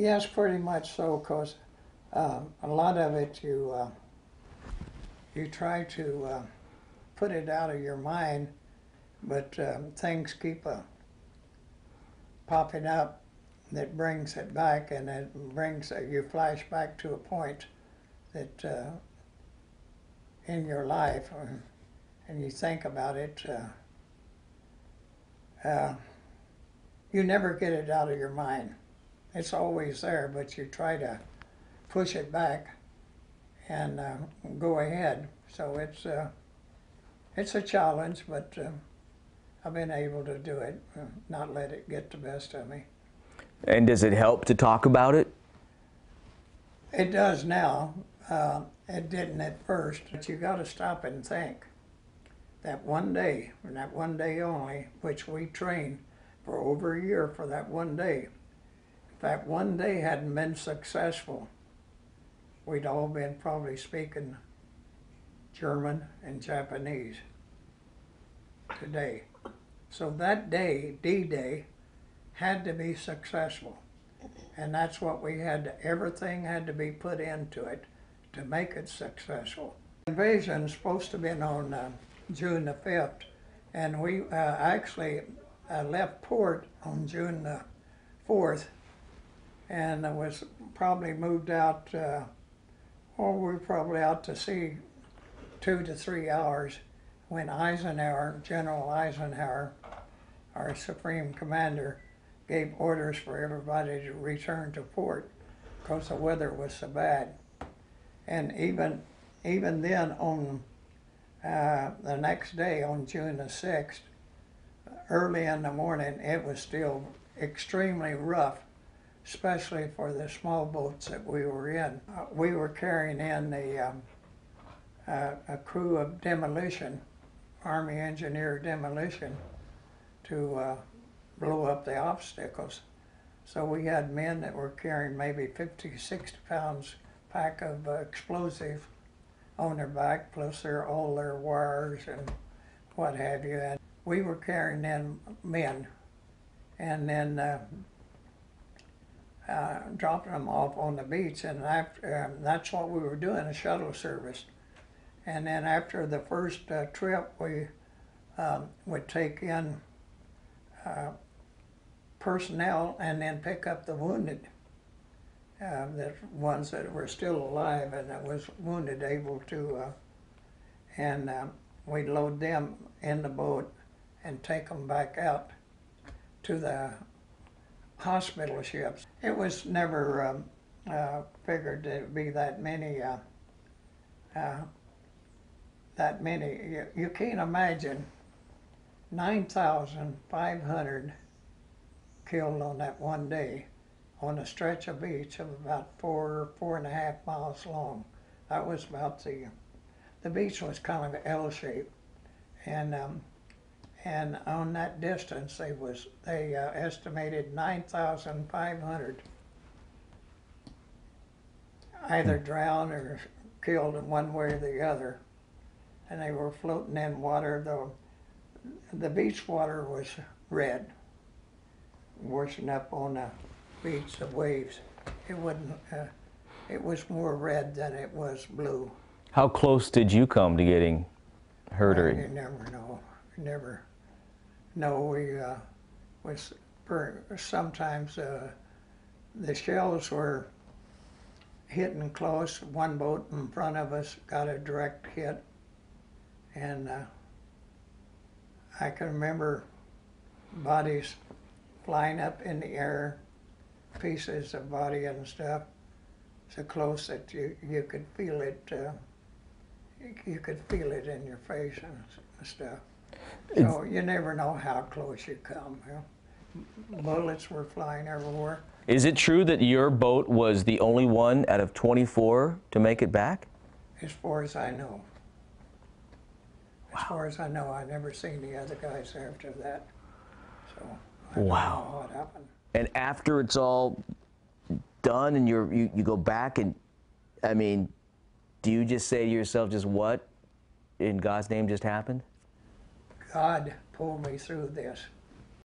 Yes, pretty much so, because a lot of it you try to put it out of your mind, but things keep popping up that brings it back, and it brings you flash back to a point that in your life, and you think about it. You never get it out of your mind. It's always there, but you try to push it back and go ahead. So it's a challenge, but I've been able to do it, not let it get the best of me. And does it help to talk about it? It does now. It didn't at first, but you got to stop and think. That one day, and that one day only, which we trained for over a year for that one day. If that one day hadn't been successful, we'd all been probably speaking German and Japanese today. So that day, D-Day, had to be successful. And that's what we had to, everything had to be put into it to make it successful. The invasion's supposed to have been on June the 5th, and we actually left port on June the 4th, and was probably moved out, or we were probably out to sea 2 to 3 hours when Eisenhower, General Eisenhower, our Supreme Commander, gave orders for everybody to return to port because the weather was so bad. And even then, on the next day, on June the 6th, early in the morning, it was still extremely rough, especially for the small boats that we were in. We were carrying in a crew of demolition, Army engineer demolition, to blow up the obstacles. So we had men that were carrying maybe 50, 60 pounds pack of explosive on their back, plus all their wires and what have you. And we were carrying in men, and then dropping them off on the beach. And after, that's what we were doing, a shuttle service. And then after the first trip, we would take in personnel and then pick up the wounded, the ones that were still alive and that was wounded, able to, and we'd load them in the boat and take them back out to the hospital ships. It was never figured to be that many. You can't imagine 9,500 killed on that one day on a stretch of beach of about 4.5 miles long. That was about the beach was kind of L-shaped, and on that distance they estimated 9,500 either drowned or killed in one way or the other, and they were floating in water. The beach water was red, washing up on the beach, the waves. It wasn't. It was more red than it was blue. How close did you come to getting hurt? Or You never know. You never know. We was sometimes the shells were hitting close. One boat in front of us got a direct hit, and I can remember bodies flying up in the air, pieces of body and stuff, so close that you could feel it. You could feel it in your face and stuff. So you never know how close you come. You know? Bullets were flying everywhere. Is it true that your boat was the only one out of 24 to make it back? As far as I know. As far as I know, I never seen the other guys after that. So I don't know how it happened. And after it's all done and you go back, and I mean, do you just say to yourself, just what in God's name just happened? God pulled me through this.